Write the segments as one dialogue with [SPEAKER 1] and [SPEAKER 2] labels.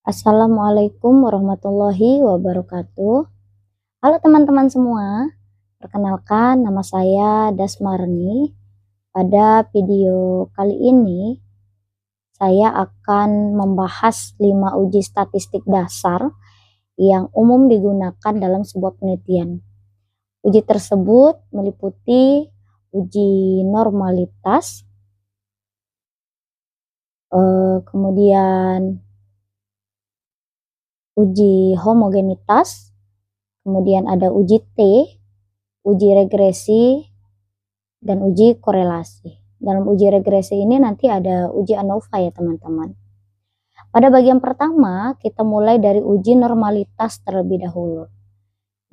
[SPEAKER 1] Assalamualaikum warahmatullahi wabarakatuh. Halo teman-teman semua, perkenalkan nama saya Dasmarni. Pada video kali ini, saya akan membahas 5 uji statistik dasar yang umum digunakan dalam sebuah penelitian. Uji tersebut meliputi uji normalitas, kemudian uji homogenitas, kemudian ada uji T, uji regresi, dan uji korelasi. Dalam uji regresi ini nanti ada uji ANOVA ya teman-teman. Pada bagian pertama kita mulai dari uji normalitas terlebih dahulu,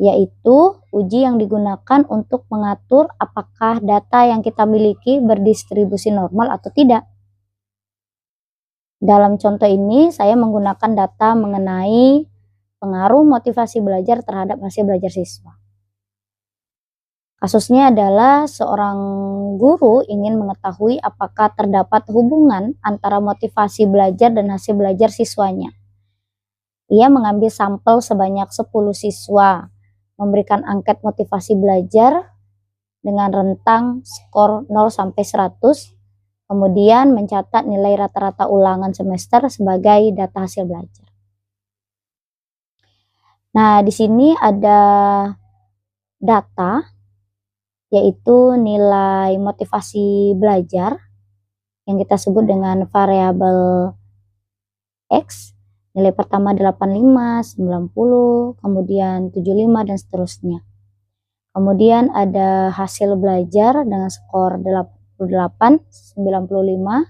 [SPEAKER 1] yaitu uji yang digunakan untuk mengatur apakah data yang kita miliki berdistribusi normal atau tidak. Dalam contoh ini saya menggunakan data mengenai pengaruh motivasi belajar terhadap hasil belajar siswa. Kasusnya adalah seorang guru ingin mengetahui apakah terdapat hubungan antara motivasi belajar dan hasil belajar siswanya. Ia mengambil sampel sebanyak 10 siswa, memberikan angket motivasi belajar dengan rentang skor 0 sampai 100, kemudian mencatat nilai rata-rata ulangan semester sebagai data hasil belajar. Nah, di sini ada data, yaitu nilai motivasi belajar yang kita sebut dengan variabel X. Nilai pertama 85, 90, kemudian 75 dan seterusnya. Kemudian ada hasil belajar dengan skor 88, 95,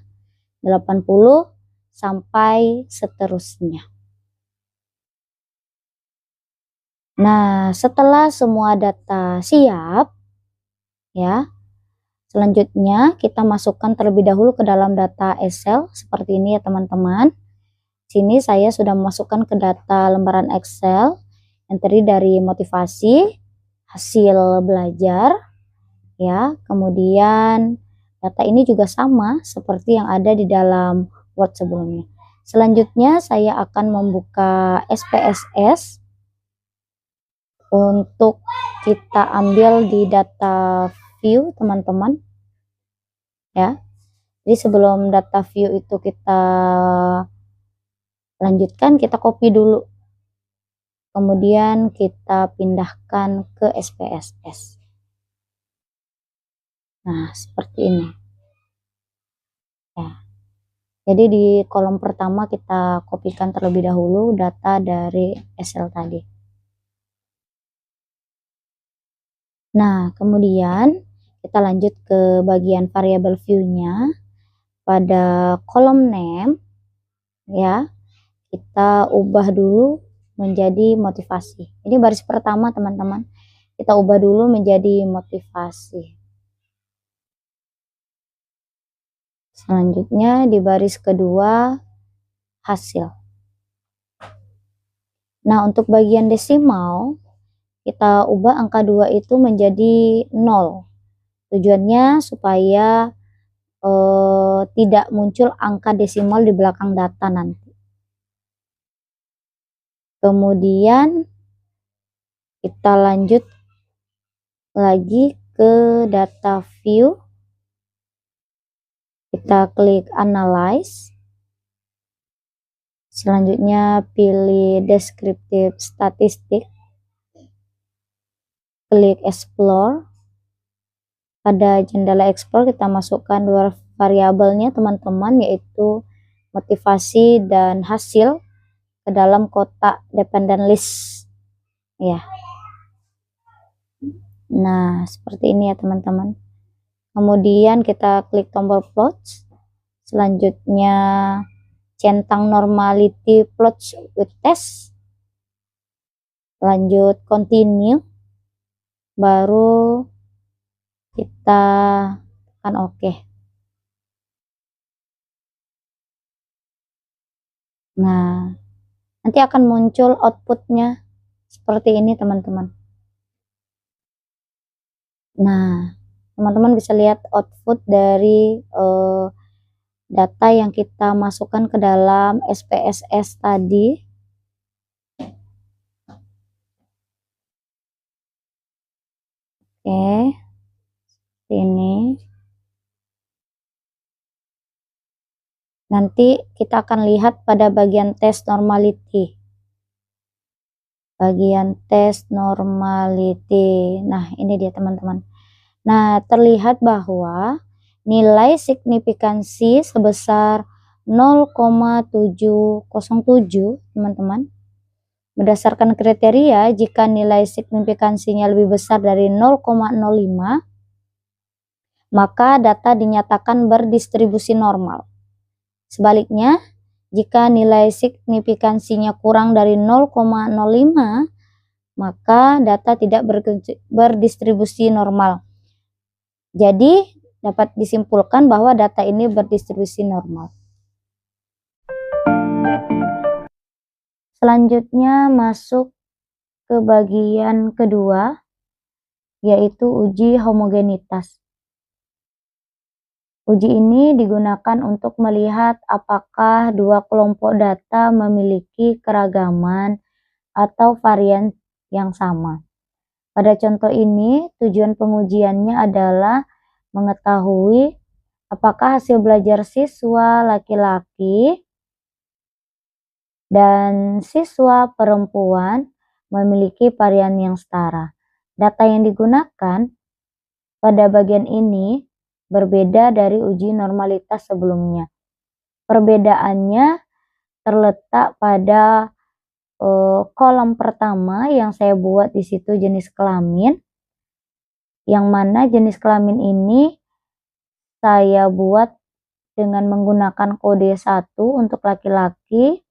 [SPEAKER 1] 80 sampai seterusnya. Nah, setelah semua data siap, ya, selanjutnya kita masukkan terlebih dahulu ke dalam data Excel seperti ini ya teman-teman. Sini saya sudah memasukkan ke data lembaran Excel yang terdiri dari motivasi, hasil belajar, ya, kemudian data ini juga sama seperti yang ada di dalam Word sebelumnya. Selanjutnya saya akan membuka SPSS untuk kita ambil di data view teman-teman, ya. Jadi sebelum data view itu kita lanjutkan, kita copy dulu, kemudian kita pindahkan ke SPSS. Nah, seperti ini ya. Jadi di kolom pertama kita kopikan terlebih dahulu data dari Excel tadi. Nah, kemudian kita lanjut ke bagian variabel view-nya. Pada kolom name, ya, kita ubah dulu menjadi motivasi. Ini baris pertama teman-teman, kita ubah dulu menjadi motivasi. Selanjutnya di baris kedua hasil. Nah, untuk bagian desimal kita ubah angka 2 itu menjadi 0. Tujuannya supaya tidak muncul angka desimal di belakang data nanti. Kemudian kita lanjut lagi ke data view, kita klik analyze, selanjutnya pilih descriptive statistik, klik explore. Pada jendela explore kita masukkan dua variabelnya teman-teman, yaitu motivasi dan hasil ke dalam kotak dependent list ya. Nah, seperti ini ya teman-teman. Kemudian kita klik tombol plots, selanjutnya centang normality plots with test, lanjut continue, baru kita tekan OK. Nah, nanti akan muncul outputnya seperti ini teman-teman. Nah, teman-teman bisa lihat output dari data yang kita masukkan ke dalam SPSS tadi. Oke, ini nanti kita akan lihat pada bagian tes normality. Bagian tes normality. Nah, ini dia teman-teman. Nah, terlihat bahwa nilai signifikansi sebesar 0,707 teman-teman. Berdasarkan kriteria, jika nilai signifikansinya lebih besar dari 0,05, maka data dinyatakan berdistribusi normal. Sebaliknya, jika nilai signifikansinya kurang dari 0,05, maka data tidak berdistribusi normal. Jadi, dapat disimpulkan bahwa data ini berdistribusi normal. Selanjutnya masuk ke bagian kedua, yaitu uji homogenitas. Uji ini digunakan untuk melihat apakah dua kelompok data memiliki keragaman atau varian yang sama. Pada contoh ini, tujuan pengujiannya adalah mengetahui apakah hasil belajar siswa laki-laki dan siswa perempuan memiliki varian yang setara. Data yang digunakan pada bagian ini berbeda dari uji normalitas sebelumnya. Perbedaannya terletak pada kolom pertama yang saya buat di situ jenis kelamin, yang mana jenis kelamin ini saya buat dengan menggunakan kode 1 untuk laki-laki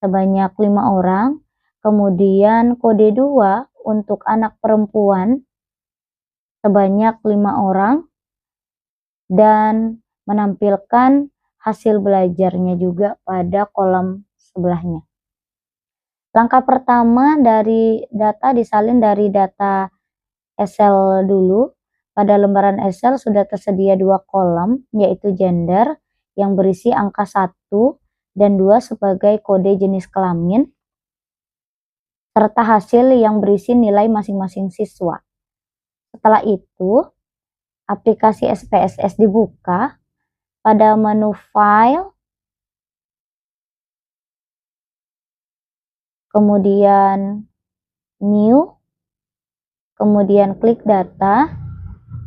[SPEAKER 1] sebanyak 5 orang, kemudian kode 2 untuk anak perempuan sebanyak 5 orang, dan menampilkan hasil belajarnya juga pada kolom sebelahnya. Langkah pertama dari data disalin dari data Excel dulu. Pada lembaran Excel sudah tersedia 2 kolom, yaitu gender yang berisi angka 1 dan 2 sebagai kode jenis kelamin, serta hasil yang berisi nilai masing-masing siswa. Setelah itu, aplikasi SPSS dibuka. Pada menu File, kemudian New, kemudian klik Data,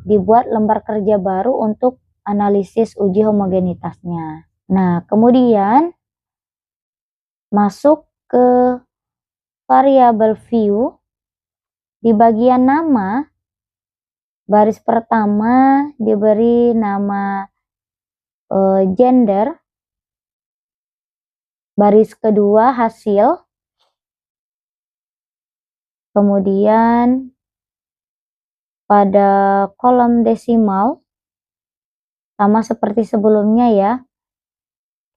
[SPEAKER 1] dibuat lembar kerja baru untuk analisis uji homogenitasnya. Nah, kemudian masuk ke variabel view. Di bagian nama, baris pertama diberi nama gender, baris kedua hasil, kemudian pada kolom desimal sama seperti sebelumnya ya,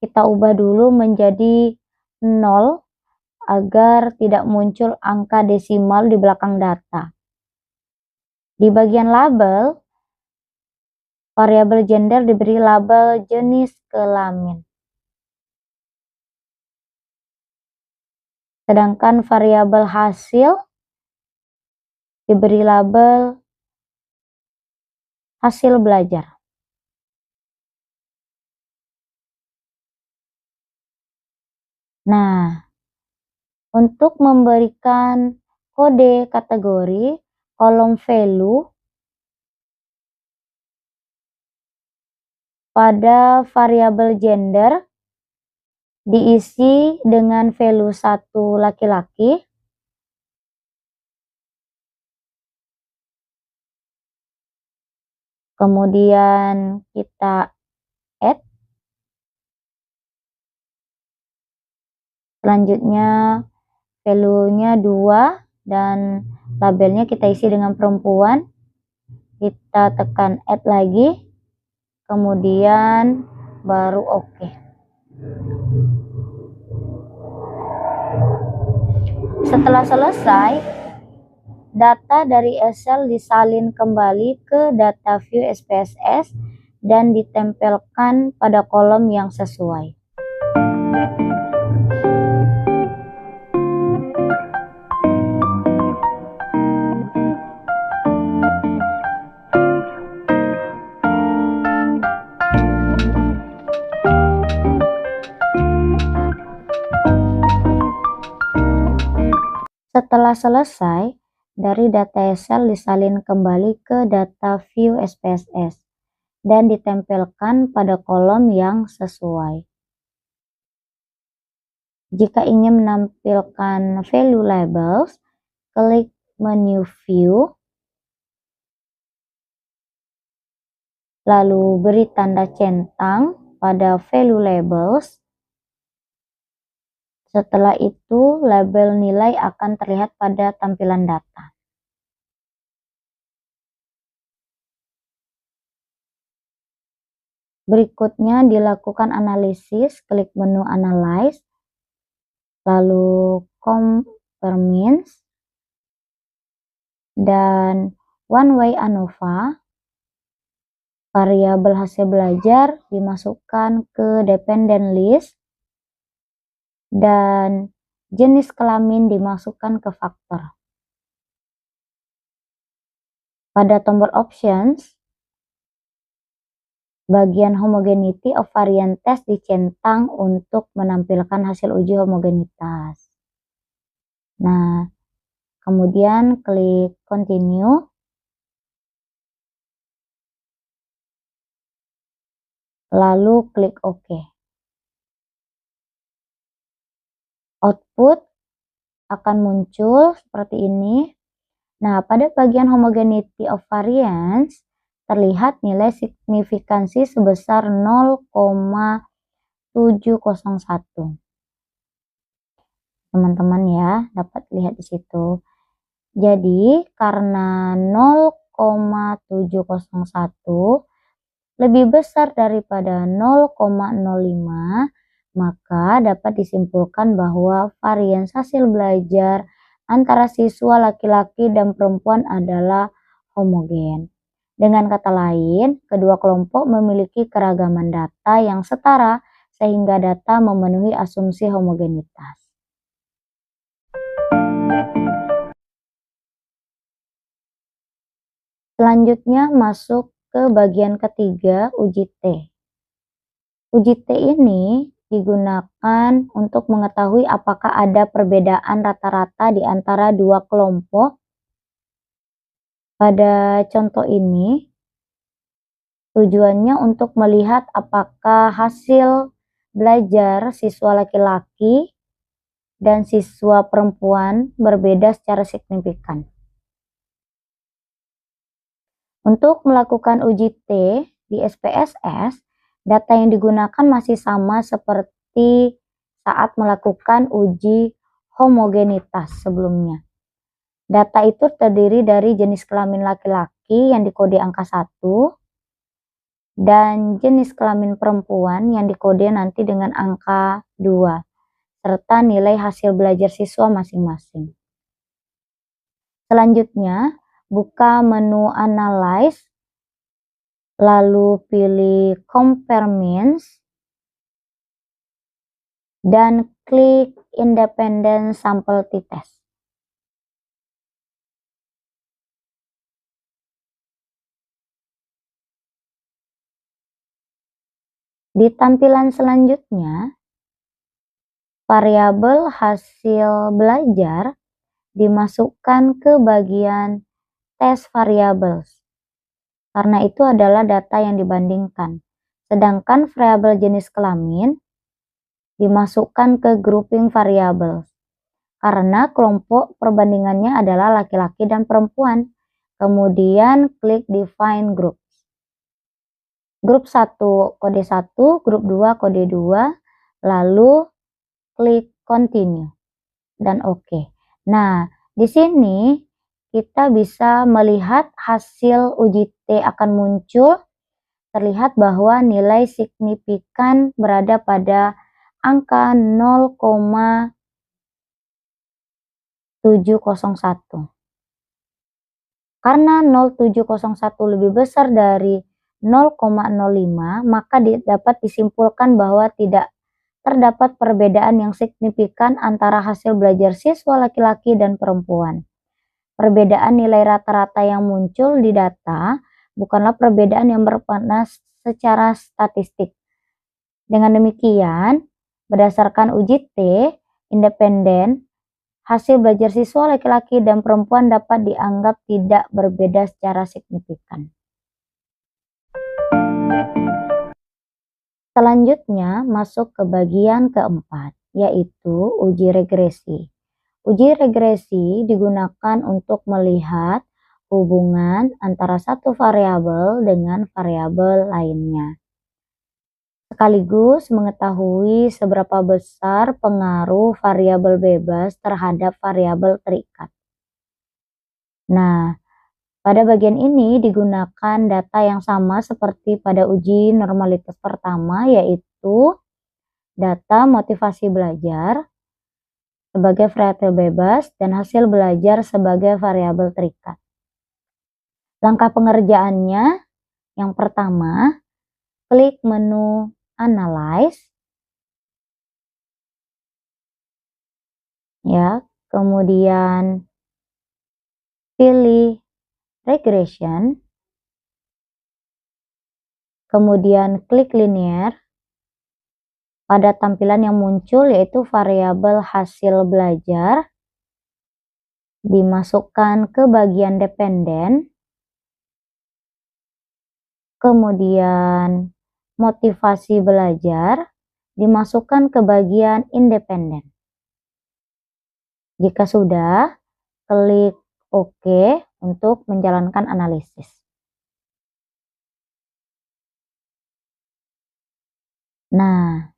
[SPEAKER 1] kita ubah dulu menjadi 0 agar tidak muncul angka desimal di belakang data. Di bagian label, variabel gender diberi label jenis kelamin. Sedangkan variabel hasil diberi label hasil belajar. Nah, untuk memberikan kode kategori, kolom value pada variabel gender diisi dengan value 1 laki-laki, kemudian kita add, selanjutnya value-nya 2 dan labelnya kita isi dengan perempuan. Kita tekan add lagi, kemudian baru oke. Setelah selesai, data dari Excel disalin kembali ke data view SPSS dan ditempelkan pada kolom yang sesuai. Setelah selesai, dari data Excel disalin kembali ke data view SPSS dan ditempelkan pada kolom yang sesuai. Jika ingin menampilkan value labels, klik menu view, lalu beri tanda centang pada value labels. Setelah itu, label nilai akan terlihat pada tampilan data. Berikutnya dilakukan analisis, klik menu Analyze, lalu Compare Means, dan One Way ANOVA. Variabel hasil belajar dimasukkan ke dependent list, dan jenis kelamin dimasukkan ke faktor. Pada tombol Options, bagian Homogeneity of Variance Test dicentang untuk menampilkan hasil uji homogenitas. Nah, kemudian klik Continue. Lalu klik OK. Output akan muncul seperti ini. Nah, pada bagian Homogeneity of Variance terlihat nilai signifikansi sebesar 0,701. Teman-teman ya, dapat lihat di situ. Jadi, karena 0,701 lebih besar daripada 0,05, maka dapat disimpulkan bahwa varians hasil belajar antara siswa laki-laki dan perempuan adalah homogen. Dengan kata lain, kedua kelompok memiliki keragaman data yang setara sehingga data memenuhi asumsi homogenitas. Selanjutnya masuk ke bagian ketiga, uji T. Uji T ini digunakan untuk mengetahui apakah ada perbedaan rata-rata di antara dua kelompok. Pada contoh ini, tujuannya untuk melihat apakah hasil belajar siswa laki-laki dan siswa perempuan berbeda secara signifikan. Untuk melakukan uji T di SPSS, data yang digunakan masih sama seperti saat melakukan uji homogenitas sebelumnya. Data itu terdiri dari jenis kelamin laki-laki yang dikode angka 1 dan jenis kelamin perempuan yang dikode nanti dengan angka 2, serta nilai hasil belajar siswa masing-masing. Selanjutnya, buka menu Analyze, lalu pilih Compare Means, dan klik Independent Sample T-Test. Di tampilan selanjutnya, variabel hasil belajar dimasukkan ke bagian Test Variables, karena itu adalah data yang dibandingkan. Sedangkan variabel jenis kelamin dimasukkan ke Grouping Variables, karena kelompok perbandingannya adalah laki-laki dan perempuan. Kemudian klik Define Groups. Grup 1 kode 1, grup 2 kode 2, lalu klik Continue dan OK. Nah, di sini kita bisa melihat hasil uji T akan muncul. Terlihat bahwa nilai signifikan berada pada angka 0,701. Karena 0,701 lebih besar dari 0,05, maka dapat disimpulkan bahwa tidak terdapat perbedaan yang signifikan antara hasil belajar siswa laki-laki dan perempuan. Perbedaan nilai rata-rata yang muncul di data bukanlah perbedaan yang bermakna secara statistik. Dengan demikian, berdasarkan uji T independen, hasil belajar siswa laki-laki dan perempuan dapat dianggap tidak berbeda secara signifikan. Selanjutnya masuk ke bagian keempat, yaitu uji regresi. Uji regresi digunakan untuk melihat hubungan antara satu variabel dengan variabel lainnya, sekaligus mengetahui seberapa besar pengaruh variabel bebas terhadap variabel terikat. Nah, pada bagian ini digunakan data yang sama seperti pada uji normalitas pertama, yaitu data motivasi belajar sebagai variabel bebas dan hasil belajar sebagai variabel terikat. Langkah pengerjaannya, yang pertama, klik menu Analyze, ya, kemudian pilih Regression, kemudian klik Linear. Pada tampilan yang muncul yaitu variabel hasil belajar dimasukkan ke bagian dependen, kemudian motivasi belajar dimasukkan ke bagian independen. Jika sudah, klik OK untuk menjalankan analisis. Nah,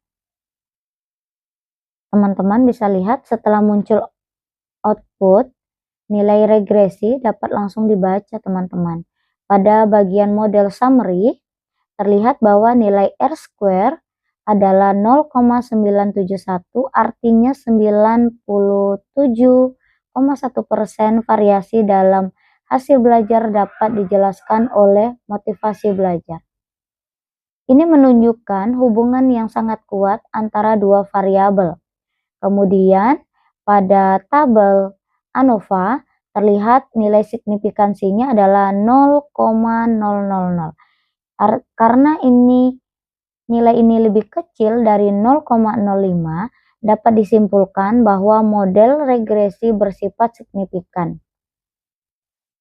[SPEAKER 1] teman-teman bisa lihat setelah muncul output, nilai regresi dapat langsung dibaca, teman-teman. Pada bagian model summary, terlihat bahwa nilai R-square adalah 0,971, artinya 97,1% variasi dalam hasil belajar dapat dijelaskan oleh motivasi belajar. Ini menunjukkan hubungan yang sangat kuat antara dua variabel. Kemudian, pada tabel ANOVA terlihat nilai signifikansinya adalah 0,000. Karena nilai ini lebih kecil dari 0,05, dapat disimpulkan bahwa model regresi bersifat signifikan.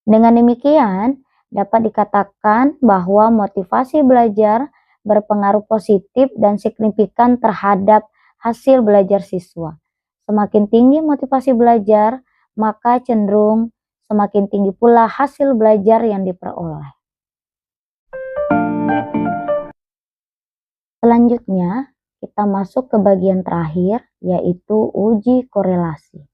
[SPEAKER 1] Dengan demikian, dapat dikatakan bahwa motivasi belajar berpengaruh positif dan signifikan terhadap hasil belajar siswa. Semakin tinggi motivasi belajar, maka cenderung semakin tinggi pula hasil belajar yang diperoleh. Selanjutnya, kita masuk ke bagian terakhir, yaitu uji korelasi.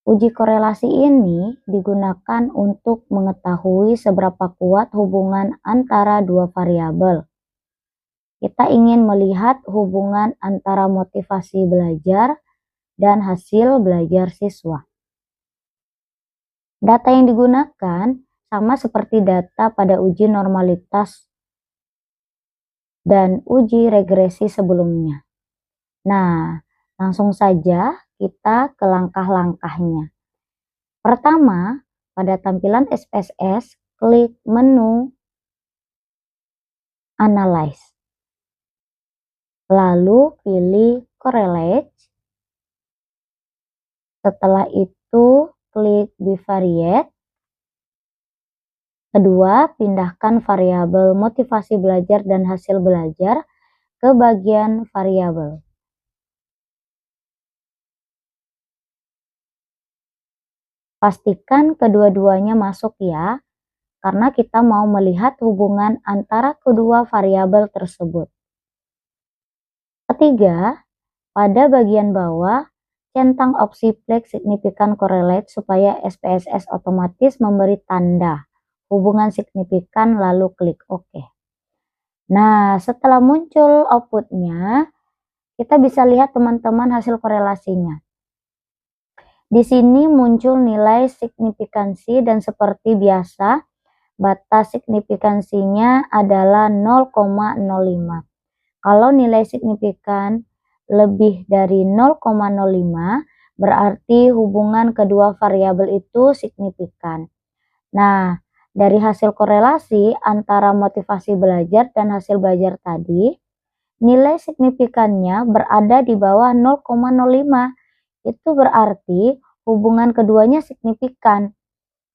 [SPEAKER 1] Uji korelasi ini digunakan untuk mengetahui seberapa kuat hubungan antara dua variabel. Kita ingin melihat hubungan antara motivasi belajar dan hasil belajar siswa. Data yang digunakan sama seperti data pada uji normalitas dan uji regresi sebelumnya. Nah, langsung saja kita ke langkah-langkahnya. Pertama, pada tampilan SPSS, klik menu Analyze. Lalu pilih Correlate. Setelah itu klik Bivariate. Kedua, pindahkan variabel motivasi belajar dan hasil belajar ke bagian variabel. Pastikan kedua-duanya masuk ya, karena kita mau melihat hubungan antara kedua variabel tersebut. Ketiga, pada bagian bawah, centang opsi Plek Signifikan Correlate supaya SPSS otomatis memberi tanda hubungan signifikan, lalu klik OK. Nah, setelah muncul outputnya, kita bisa lihat teman-teman hasil korelasinya. Di sini muncul nilai signifikansi dan seperti biasa, batas signifikansinya adalah 0,05. Kalau nilai signifikan lebih dari 0,05, berarti hubungan kedua variabel itu signifikan. Nah, dari hasil korelasi antara motivasi belajar dan hasil belajar tadi, nilai signifikannya berada di bawah 0,05. Itu berarti hubungan keduanya signifikan.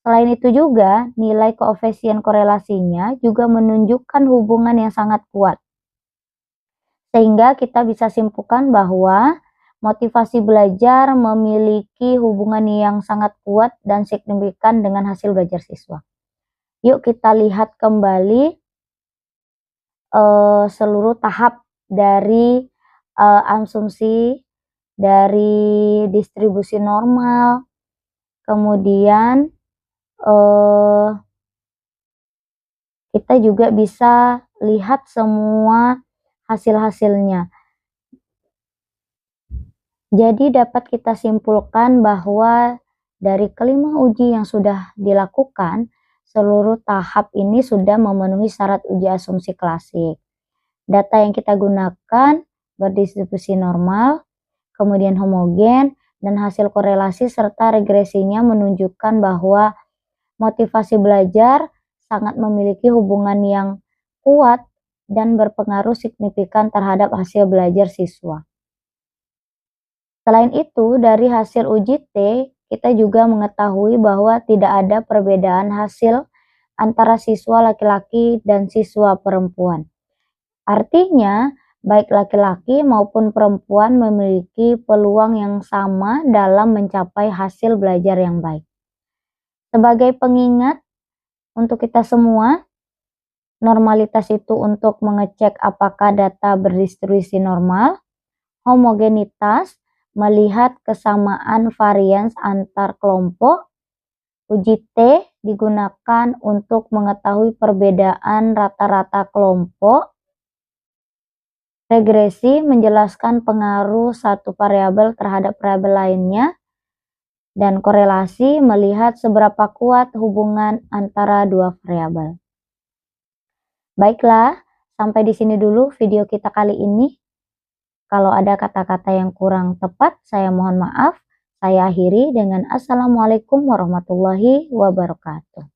[SPEAKER 1] Selain itu juga, nilai koefisien korelasinya juga menunjukkan hubungan yang sangat kuat. Sehingga kita bisa simpulkan bahwa motivasi belajar memiliki hubungan yang sangat kuat dan signifikan dengan hasil belajar siswa. Yuk kita lihat kembali seluruh tahap dari asumsi, dari distribusi normal, kemudian kita juga bisa lihat semua hasil-hasilnya. Jadi dapat kita simpulkan bahwa dari kelima uji yang sudah dilakukan, seluruh tahap ini sudah memenuhi syarat uji asumsi klasik. Data yang kita gunakan berdistribusi normal, kemudian homogen, dan hasil korelasi serta regresinya menunjukkan bahwa motivasi belajar sangat memiliki hubungan yang kuat dan berpengaruh signifikan terhadap hasil belajar siswa. Selain itu, dari hasil uji T, kita juga mengetahui bahwa tidak ada perbedaan hasil antara siswa laki-laki dan siswa perempuan. Artinya, baik laki-laki maupun perempuan memiliki peluang yang sama dalam mencapai hasil belajar yang baik. Sebagai pengingat untuk kita semua, normalitas itu untuk mengecek apakah data berdistribusi normal, homogenitas, melihat kesamaan varians antar kelompok. Uji T digunakan untuk mengetahui perbedaan rata-rata kelompok. Regresi menjelaskan pengaruh satu variabel terhadap variabel lainnya. Dan korelasi melihat seberapa kuat hubungan antara dua variabel. Baiklah, sampai di sini dulu video kita kali ini. Kalau ada kata-kata yang kurang tepat, saya mohon maaf. Saya akhiri dengan Assalamualaikum warahmatullahi wabarakatuh.